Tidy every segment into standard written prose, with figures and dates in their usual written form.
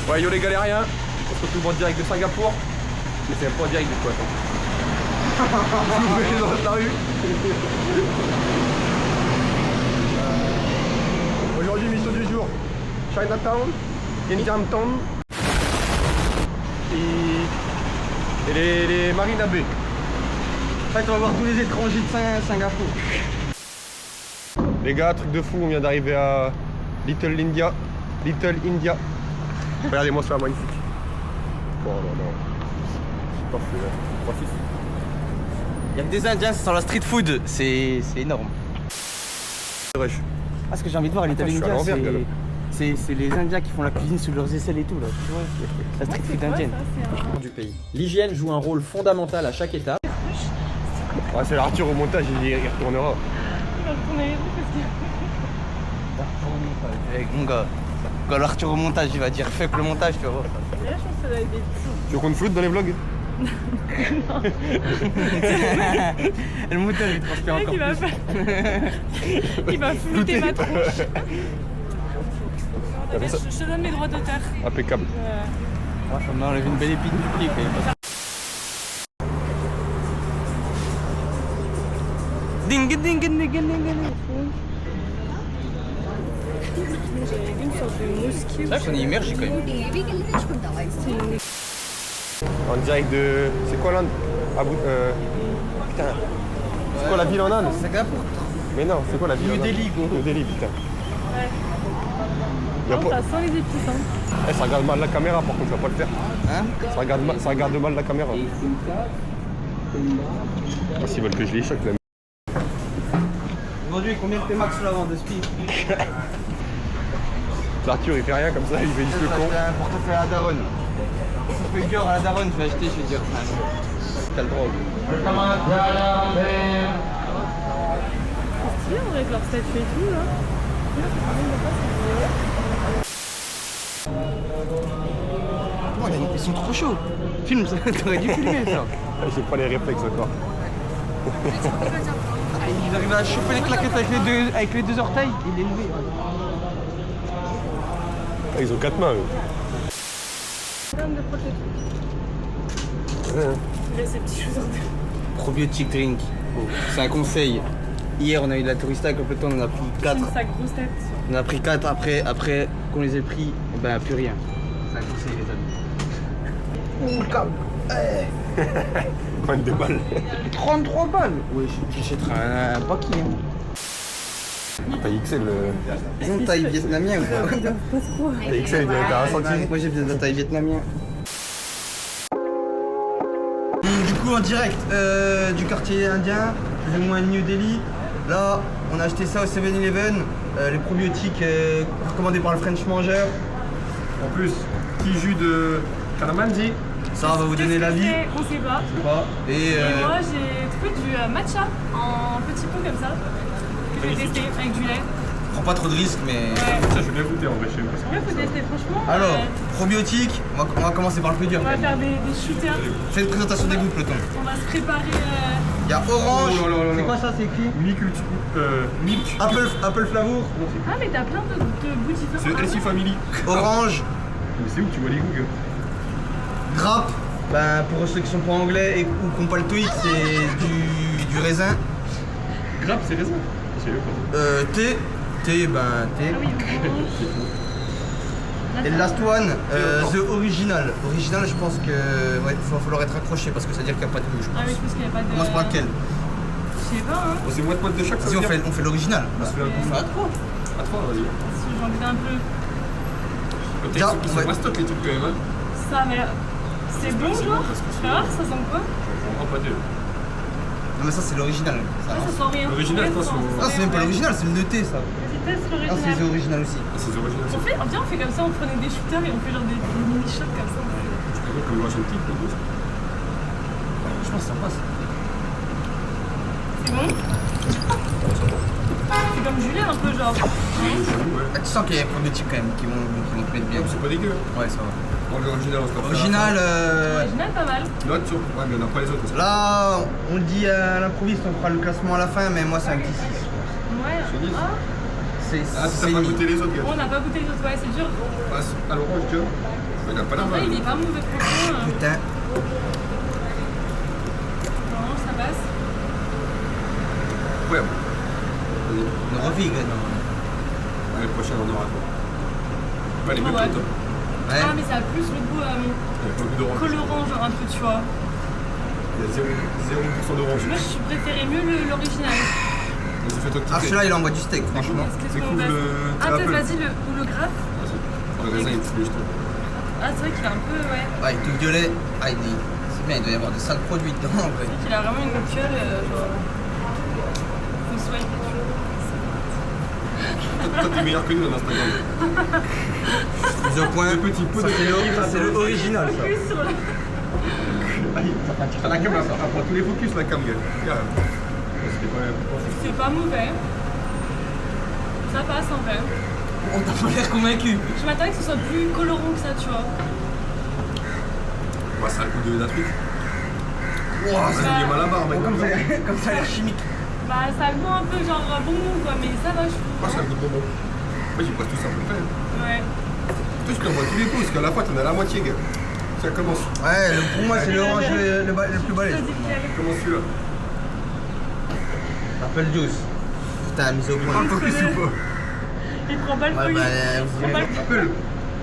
Ouais, yo les galériens, on se retrouve en direct de Singapour. Mais c'est pas en direct de quoi, attends. Vous voyez dans la rue. Aujourd'hui, mission du jour. Chinatown, Indian Town et les Marina Bay. En fait, on va voir tous les étrangers de Singapour. Les gars, truc de fou, on vient d'arriver à Little India. Little India. Regardez-moi ça, magnifique. Oh non, non. C'est parfait là. Parfait. Il y a que des Indiens sur la street food, c'est énorme. Wesh. Ah, ce que j'ai envie de voir, Little je suis à India, l'envers, gars, là. c'est les Indiens qui font la cuisine sous leurs aisselles et tout là. Tu vois, la street food indienne. Du pays. L'hygiène joue un rôle fondamental à chaque étape. Ouais, c'est l'Arthur au montage, il retournera. Il va retourner les trucs parce que... Mon gars, quand l'Arthur au montage, il va dire fuck le montage, tu vois. Là, je pense que ça doit être des petits. Tu veux qu'on te floute dans les vlogs? Le montage, il transpire encore plus. Il va flouter ma tronche. fait ça. Je te donne mes droits d'auteur. Impeccable. Ouais, ça m'a enlevé une belle épine du pied. Ding ding ding ding ding. J'avais une sorte de mosquée. Là, j'en ai immergé quand même. En direct de... C'est quoi l'Inde? Putain. C'est quoi la ville en Inde? Singapour. Mais non, c'est quoi la ville en Inde? New Delhi, gros. New Delhi, putain. Ouais. Y a Non, pas... ça sent les épices, hein. Eh, ça regarde mal la caméra, par contre, ça va pas le faire. Hein? Ça regarde mal la caméra. Ah, s'ils veulent que je les choque, là. Aujourd'hui, combien de T-Max là avant de speed? Arthur, il fait rien comme ça, il fait juste le con. Un portefeuille à la daronne. Portefeuille à la daronne, je vais acheter, je vais dire. T'as le droit. C'est stylé en vrai avec leur statue et tout, là. Oh, ils sont trop chauds. Filme ça, t'aurais dû filmer ça. J'ai pas les réflexes encore. Ils arrivent à choper les claquettes avec les deux orteils. Il est levé. Ah, ils ont 4 mains, eux. Plein de protéines. Ouais, hein. Là, ces petits choses en tête. Probiotic drink. C'est un conseil. Hier, on a eu de la tourista avec le temps, on en a pris 4. Sa grosse tête. On a pris 4 après qu'on les ait pris, et ben plus rien. C'est un conseil, les amis. Oh, le câble. Prendre des balles. 33 balles. Ouais, j'achèterai un paquet. T'as XL. Ils ont une taille vietnamien ou pas? T'as XL, il dirait t'as un centime. Moi j'ai besoin de la taille vietnamien. Du coup en direct du quartier indien, plus ou moins New Delhi. Là on a acheté ça au 7-Eleven, les probiotiques recommandés par le French Mangeur. En plus, petit jus de calamansi. Ça va vous donner l'avis. On sait pas. Et Et moi, j'ai trouvé du matcha en petits pots comme ça. Que j'ai testé avec du lait. prends pas trop de risques mais... Ouais. Ça, je vais bien goûter en vrai, je sais pas. Ouais, faut tester, franchement. Alors, probiotiques, on va commencer par le plus dur. On va faire des shooters. Fais une présentation des goûts peloton. On va se préparer. Il y a orange. Oh là là là là. C'est quoi ça, c'est écrit? Milk. Apple Flavour. Ah, mais t'as plein de goûts différents. C'est LC Family. Orange. Mais c'est où que tu vois les goûts, gars? Grappe. Ben, pour ceux qui sont pas anglais et ou qui n'ont pas le TOEIC, c'est du raisin. Grappe, c'est raisin. Je sais pas. Thé. Thé, ben thé. Ah oui, Et le last one, the original. Original, je pense que ouais, va falloir être accroché parce que ça veut dire qu'il n'y a pas de goût, je Ah pense. oui, je pense qu'il n'y a pas de... On commence par lequel? Je sais pas, hein. Bon, c'est moite-moite de chaque, ça Vas-y, veut on dire. fait l'original. On se fait On fait à trois. À 3, vas-y. Si j'en goûte un peu. Déjà, Ils sont pas stock les trucs quand même, hein. Ça, mais c'est bon, genre. Tu vois, ça sent quoi? Oh, pas deux. Non mais ça c'est l'original. Ça sent rien. L'original, je pense, Ah c'est même pas l'original, c'est le thé ça. Vas-y, teste Ah c'est l'original. l'original aussi. Ah, c'est original. On fait, viens, on fait comme ça, on prenait des shooters et on fait genre des mini shots comme ça. C'est comme le type, le goût. Je pense que ça passe. C'est bon? C'est comme Julien un peu, genre. Ah, tu sens qu'il y a des probiotiques quand même qui vont te mettre bien. C'est pas dégueu. Ouais ça va. Bon, l'original, on se fait. Original, Original, pas mal. L'autre, sur. Ouais, mais on n'a pas les autres. Aussi. là on le dit à l'improviste, on fera le classement à la fin mais moi c'est un petit 6. Ouais. C'est 10. Ah, Ah, si t'as pas goûté les autres, gars. On n'a pas goûté les autres, ouais, c'est dur. Passe à l'orange, tu vois. Il a pas la En vrai, balle. il est pas mauvais franchement. Putain. L'orange, ça passe. Ouais. Le refait, non. L'année prochaine, on aura quoi. Pas les Ah mêmes ouais. que toi. Ouais. Ah, mais ça a plus le goût Il y a pas beaucoup d'orange. colorant, genre un peu, tu vois. Il y a 0% d'orange. Moi, je préférais mieux l'original. Vas-y, fais-toi Ah, kiffer. celui-là, il envoie du steak, franchement. Qu'est-ce qu'on Découvre passe le Ah, peut-être Apple. vas-y, ou le grappe. Le raisin, il est stylé, je trouve. Ah, c'est vrai qu'il a un peu, ouais. Ah, il est tout violet. Ah, il est... C'est bien, il doit y avoir des sales produits dedans, en vrai. C'est vrai qu'il a vraiment une gueule, genre. Faut swipe, tu vois. Toi, t'es meilleur que nous dans Instagram. Mise au point. Le petit pot Ça, de c'est le original, ça. Focus sur le- T'as la cam là, ça prend tous les focus la cam, gars. Regarde. C'était quand même. C'est pas mauvais. Ça passe en vrai. On t'a pas l'air convaincu. Je m'attendais que ce soit plus colorant que ça, tu vois. Ouais, ça a le goût de la truite. Ouah, Ça Bah, il est mal à barre, mec. comme ça a l'air chimique. Bah, ça a le goût un peu genre bonbon, quoi, mais ça va, je trouve. Moi, ça a le goût de bonbon. Moi, j'y passe tout ça à peu près. Ouais. Toi, je t'envoie tous les pots, parce qu'à la fois, t'en as la moitié, gars. Ça commence. Ouais, pour moi, c'est l'orange le plus balèze. Choisis lequel. Comment celui-là? Apple juice. Putain, mise au Prends point. le focus ou pas? Il prend pas le Ouais, feuillet. bah, Il prend pas le Apple.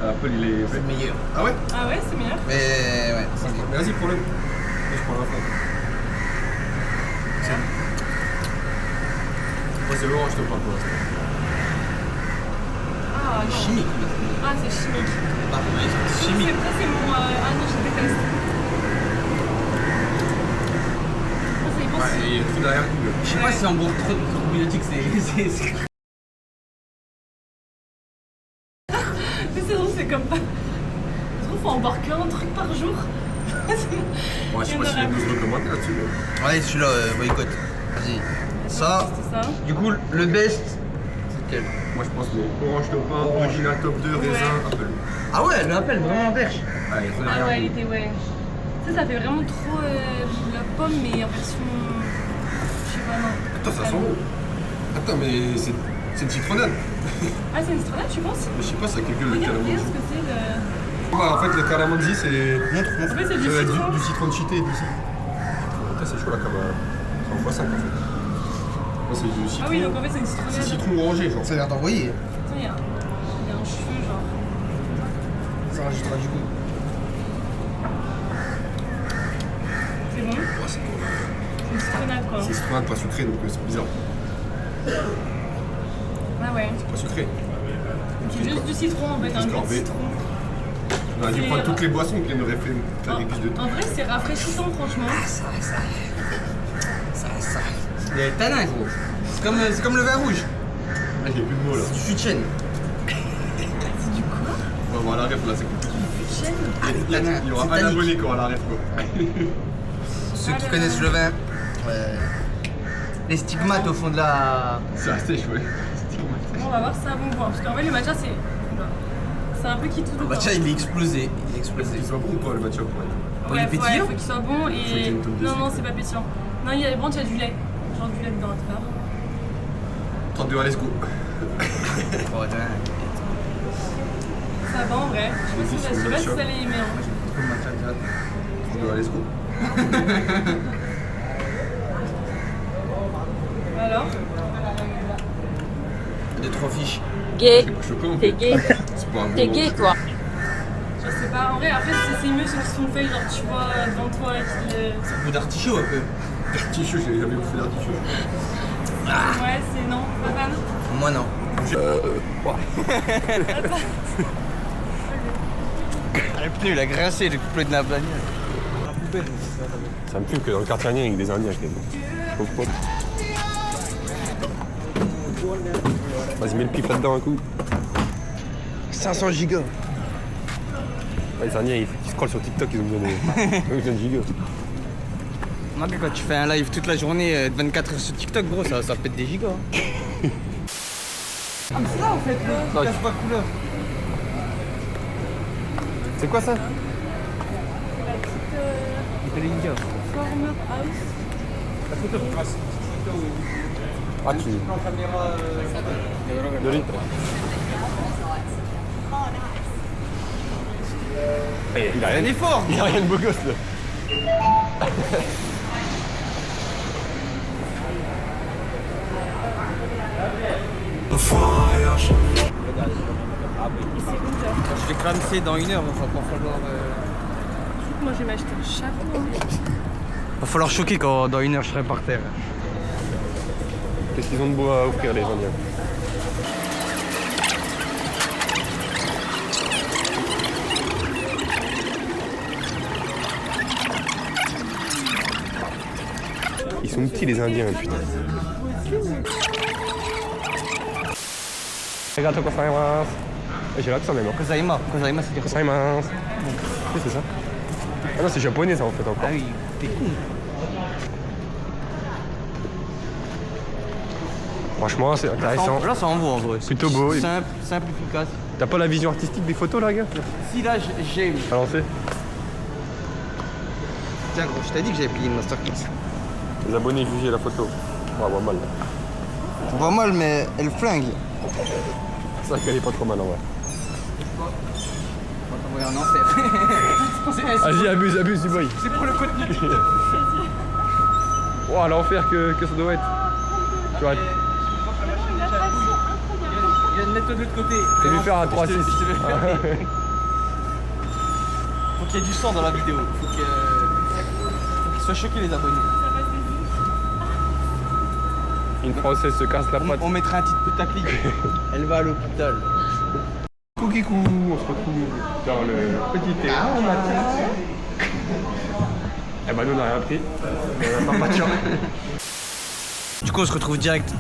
Apple, il est. C'est meilleur. Ah ouais? Ah ouais, c'est meilleur. Mais ouais, c'est meilleur. Mais vas-y, prends-le. Moi, je prends la fin. Moi, c'est l'orange, je te parle pour l'instant. Ah non. Chimique. Ah, c'est chimique. Ah, ouais, c'est chimique. Ça, c'est mon. Ah non, je déteste. Ça, c'est bon. Ouais, il y a tout derrière tout, gars. Je sais pas si on bourre trop de probiotiques, c'est... Mais c'est drôle, c'est comme pas. Je trouve qu'il faut en boire qu'un truc par jour. Ouais, je sais pas s'il y a une autre commentaire là-dessus. mais- Ouais, celui-là, boycott. Vas-y. Ça, C'est ça. du coup, le best, c'est quel? Moi, je pense que orange top 1, original top 2, raisin, Ouais. Apple. Ah ouais, le Apple, vraiment en perche. Ouais, il y a tout Ah derrière. ouais, il était, ouais. Tu sais, ça fait vraiment trop la pomme, mais en version. Je sais pas, non. Attends, ça sent bon. Attends, mais c'est une citronnade. Ah, c'est une citronnade, tu penses? Je sais pas, ça a quelque chose de Regarde, calamansi. regarde ce que c'est le. En fait, le calamansi, c'est. En fait, c'est du C'est citron. du citron cheaté d'ici. Putain, c'est chaud là, comme. C'est en x5 en fait. Moi, c'est du citron. Ah oui, donc en fait, c'est une C'est citronnade. citron orangé, genre. Ça a l'air d'envoyer. Attends, il y a un cheveu, genre. Ça rajoutera du goût. C'est bon? Ouais, c'est bon. C'est une citronnade, quoi. C'est citronnade, pas sucré, donc c'est bizarre. Ah ouais. Pas sucré. C'est juste du citron, en fait, un goût de Ascorbé. citron. On a dû C'est- prendre toutes les boissons qui nous auraient fait faire des cuisses de En vrai, c'est rafraîchissant, franchement. Ça. Il y a le tanin, gros. C'est comme le vin rouge. Ah, j'ai plus de mots là. C'est du fût de chêne. C'est du quoi? On va voir la ref là, c'est compliqué. Du chêne? Ah, le tanin. Il y aura c'est un tannique. abonné qui aura la ref quoi. Ceux qui Ah, connaissent le vin, les stigmates au fond de la... C'est assez chouette. Bon, on va voir si ça a bon goût. Parce qu'en vrai, le matcha, c'est. C'est un peu qui tout Le matcha, il est explosé. Il est explosé. Il soit bon ou pas le match up Il est pétillant faut qu'il soit bon Faut qu'il y ait et. une tonne de Non, sucre. non, c'est pas pétillant. Non, il y a bon, il y a du lait. Genre du lait dedans, tu vois. 32 à let's go. Oh, ouais. Ça va en vrai. Je sais pas si ça allait aimer. Hein. Trop de matcha, direct. 32 à let's go. Alors? 2-3 fiches. Gay, C'est pas choquant. t'es gay, C'est pas un bon t'es moment. gay toi. Je sais pas. En vrai, après, c'est mieux ceux qui sont faits, genre tu vois, devant toi et qui le. Un peu d'artichaut un peu. Artichaut, j'ai jamais bouffé d'artichaut. Ouais, c'est non, pas fan. Moi non. Elle est venue, il a grincé le couplet de la bagnole. Ça me fume que dans le quartier indien avec des indiens quand même. Pop, pop. Vas-y, mets le pif là-dedans un coup. 500 gigas. Les indiens ils scrollent sur TikTok, ils ont besoin de gigas. Non mais quand tu fais un live toute la journée de 24 heures sur TikTok, gros, ça pète des gigas. Ah mais c'est là en fait, là. Cache pas couleur. C'est quoi ça? La petite Farmer House. Ah, tu. 2 litres. Il a rien effort. Il a rien de beau gosse là. Je vais cramser dans 1 heure, va pas falloir. Moi, je vais m'acheter un chapeau. Va falloir choquer quand dans 1 heure je serai par terre. Qu'est-ce qu'ils ont de beau à offrir les Indiens? Ils sont petits les Indiens, putain. Regarde quoi ça avance. J'ai là que ça même. Kozaima c'est dire Ça avance. Oui, c'est ça. Ah non, c'est japonais ça en fait encore. Ah oui, t'es con. Franchement, c'est intéressant. Là ça envoie en vrai. Plutôt beau. Simple, efficace. T'as pas la vision artistique des photos là, gars? Si là j'ai. À lancer. Tiens gros, je t'ai dit que j'avais payé une masterclass. Les abonnés jugeaient la photo. On va voir mal là. On voit mal mais elle flingue. C'est vrai qu'elle est pas trop mal en vrai. On va t'envoyer en enfer. Vas-y, abuse du boy. C'est pour le contenu. Oh, l'enfer que ça doit être. Tu vois, Il y a une méthode de l'autre côté. je vais lui faire un 3-6. Faut qu'il y ait du sang dans la vidéo. Faut qu'ils soient choqués les abonnés. Une Française se casse la patte. On mettra un titre putaclic. Elle va à l'hôpital. Cookie cou, on se retrouve dans le petit thé. Ah, on a Eh ben nous on n'a rien pris. On a pas de chance. Du coup on se retrouve direct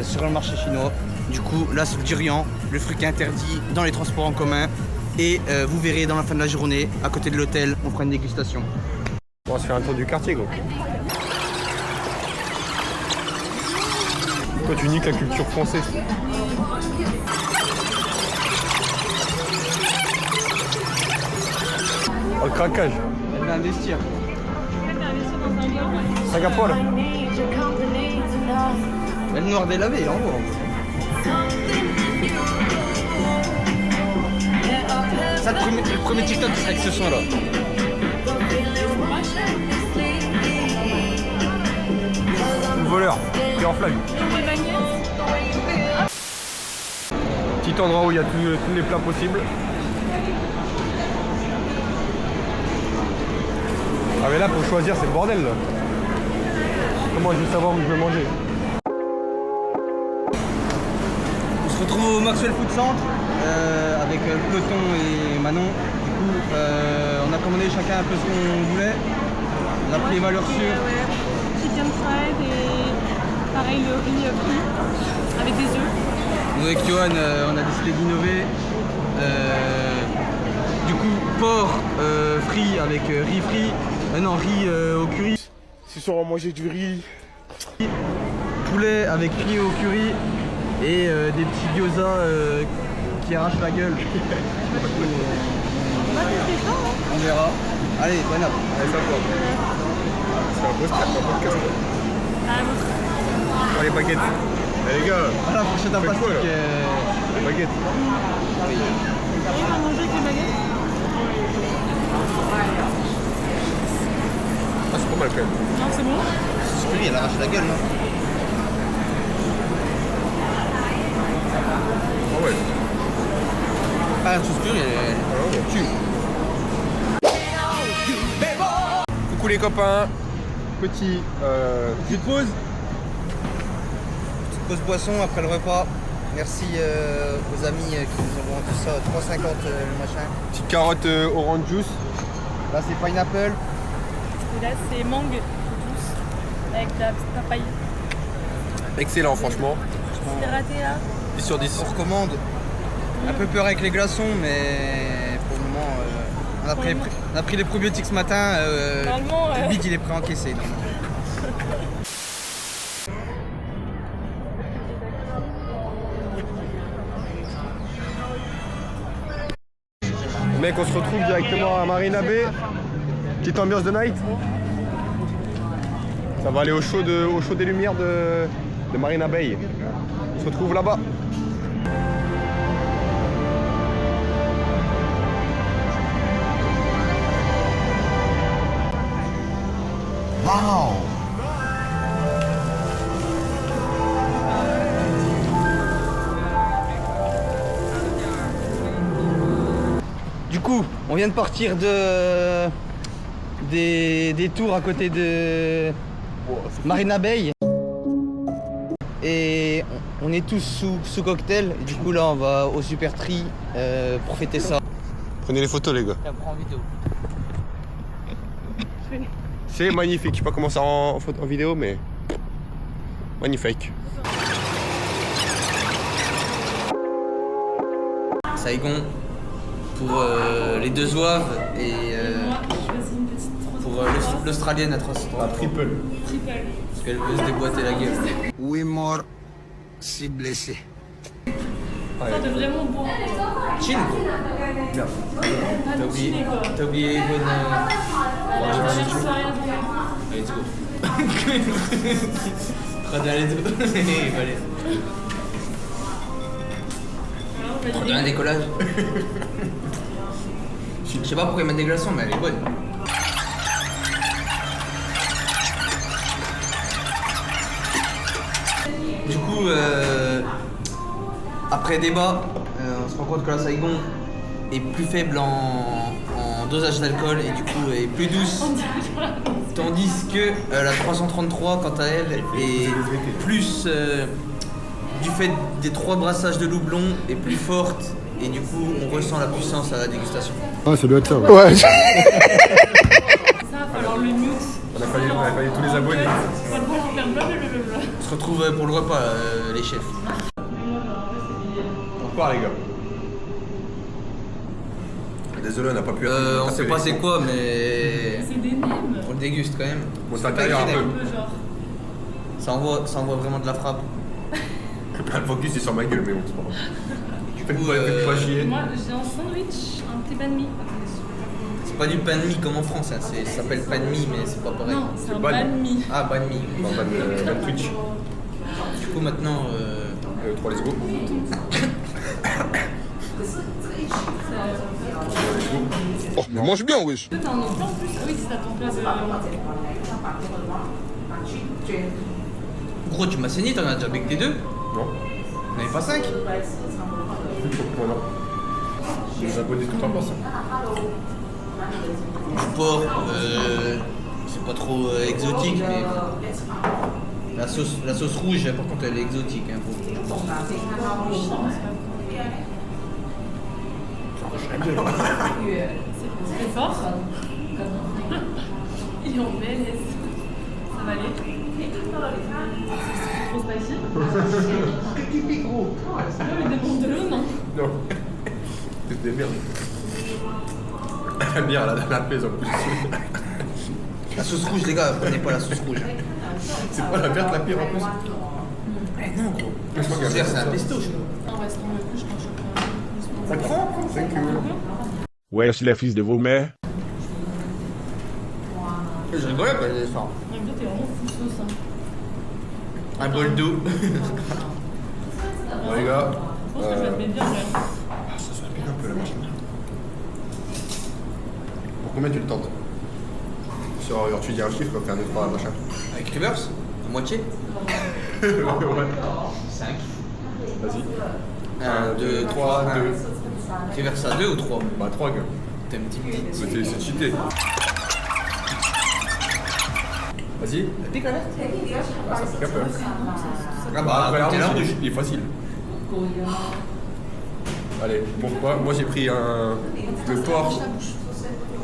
sur le marché chinois. Du coup là c'est le durian, le fruit qui est interdit dans les transports en commun. Et vous verrez dans la fin de la journée, à côté de l'hôtel, on fera une dégustation. On va se faire un tour du quartier gros. Toi tu niques la culture française. Oh le craquage. Elle va investir. Singapour. Elle noire délavée, il envoie. Ça le premier TikTok c'est avec ce son là. Le voleur qui est en flag. Petit endroit où il y a tous les plats possibles. Ah mais là pour choisir c'est le bordel là. Comment je vais savoir où je vais manger? On se retrouve au Maxwell Food Centre avec Peloton et Manon. Du coup on a commandé chacun un peu ce qu'on voulait. On a pris les valeurs sûres. Chicken fried et pareil le riz frit avec des œufs. Nous avec Johan on a décidé d'innover. Du coup porc frit avec riz frit. Riz au curry. Ce soir on va manger du riz. Poulet avec riz au curry et des petits gyoza qui arrachent la gueule. On verra. Allez, bonne app. Allez ça quoi. C'est un beau step, un podcast. Oh, les baguettes. Eh les gars, Ah la fourchette en Faites quoi, plastique. là les baguettes. On va manger avec les baguettes. Ah c'est pas mal quand même. Non, c'est bon. Ce curry elle arrache la gueule non? Ah ouais. Ah la sauce curry elle tue. Coucou les copains. Petit Petite pause. Petite pause boisson après le repas. Merci aux amis qui nous ont vendu ça, 3,50 le machin. petite carotte orange juice. Là c'est pineapple. Et là, c'est mangue douce avec de la petite papaye. Excellent franchement. C'est raté là. 10 sur 10. On recommande. Un peu peur avec les glaçons mais pour le moment on a pris les probiotiques ce matin. Normalement, Le bide il est pré-encaissé. donc. Mec, on se retrouve directement à Marina Bay. Petite ambiance de night. Ça va aller au chaud des lumières de Marina Bay. On se retrouve là-bas. Du coup, on vient de partir des tours à côté de Marina Bay. Et on est tous sous cocktail. Et du coup, là, on va au Super Tree pour fêter ça. Prenez les photos, les gars. Prends en vidéo. C'est magnifique. Je sais pas comment ça en vidéo, mais magnifique. Saigon pour les deux zouaves et Moi, je choisis une petite pour l'Australienne à 330. Triple. triple. Parce qu'elle veut se déboîter la gueule. 8 morts, 6 blessés. Ça de vraiment bon. Chill. Pas de chili, quoi. T'as oublié les bonnes. Je sais rien faire. Allez, let's go. Très bien, let's go. Allez. Trop bien, un décollage. Je sais pas pourquoi ils mettent des glaçons, mais elle est bonne. Du coup, après débat, on se rend compte que la Saigon est plus faible en dosage d'alcool et du coup est plus douce. Tandis que la 333, quant à elle, est plus du fait des 3 brassages de houblon est plus forte et du coup on ressent la puissance à la dégustation. Ah, ça doit être ça, ouais. Ça va falloir le mute. On a fallu tous les abonnés. On va devoir en faire blablabla. On se retrouve pour le repas, les chefs. Bonsoir, les gars. Désolé, on n'a pas pu. On sait pas c'est quoi, mais C'est des nems. on le déguste quand même. Bon, C'est ça pas intérieur écrit, un Un peu. peu genre. ça envoie vraiment de la frappe. Le focus est sur ma gueule, mais bon, c'est pas grave. Du Faites coup, pas chier. Moi, j'ai un sandwich, un petit banh mi. c'est pas du pain de mie comme en France, hein. Ça s'appelle pain de mie, mais c'est pas pareil. Non, c'est un banh. banh mi. Ah, pain de mie. Non, pas de Twitch. Du coup, maintenant, 3 let's go. Oh, mais mange bien, wesh. T'as un autre plan en plus. Ah oui, c'est à ton place. gros, tu m'as saigné, t'en as déjà becté 2. Non. T'en avais pas 5. Voilà. Les abonnés tout en passant. Du porc, c'est pas trop exotique, mais la sauce rouge, par contre, elle est exotique. Hein, C'est fort. Il est en malaise. Ça va aller. C'est trop spicy. Il demande de l'eau, non? Non. C'est des merdes. La bière, la pèse en plus. La sauce rouge, les gars, prenez pas la sauce rouge. Hein. C'est pas la verte la pire en plus. Eh non, gros. Je crois qu'elle C'est fait un ça. pesto, je crois. On va se rendre plus, je pense. Ça prend, c'est que. Ouais, c'est les fils de vos mères. Je rigolais pas les efforts. En même temps, t'es vraiment fou sauce. Hein. Un bol d'eau. Bon, les gars. Je pense que je vais te mettre bien, quand même. Ça se pique un peu la machine. Pour combien tu le tentes? Sur, tu dis un chiffre, comme faire 2, 3, machin. Avec reverse, à moitié. Ouais. 5. Vas-y. 1, 2, 3, 2. Reverse à 2 ou 3? Bah 3 gars. T'es un petit petit. C'est cheaté. Vas-y. Ça pique la verte? Ah, ça pique un peu. Ah bah, Après, goûtez la rouge. il est facile. Allez, pourquoi? Moi j'ai pris le porc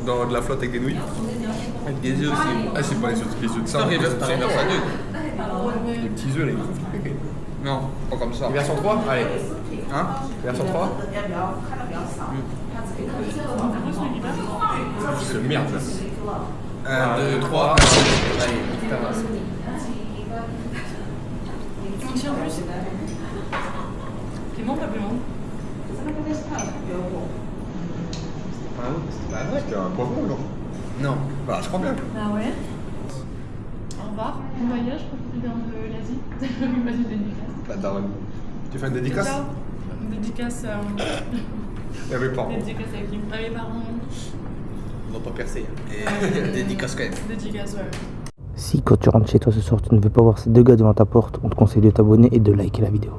dans de la flotte avec des nouilles. Avec des œufs aussi. Ah, c'est pas les œufs de T'as sang. reverse à 2. Les petits œufs là, ils sont fliqués. Non, pas comme ça. Version 3? Allez. Hein? Version 3? C'est merde là. 1, 2, 3. Allez, putain, On tient plus. Clément, pas Clément. C'était un poivron genre. Non. Bah je crois bien. Ah ouais. revoir. Bon voyage, profitez bien de l'Asie. Il m'a dit dédicace. La daronne. Tu fais une dédicace? Ciao. Dédicace Et mes parents. dédicace avec qui? À mes parents. On va pas percer. Et dédicace quand même. Dédicace, ouais. Si quand tu rentres chez toi ce soir tu ne veux pas voir ces deux gars devant ta porte, on te conseille de t'abonner et de liker la vidéo.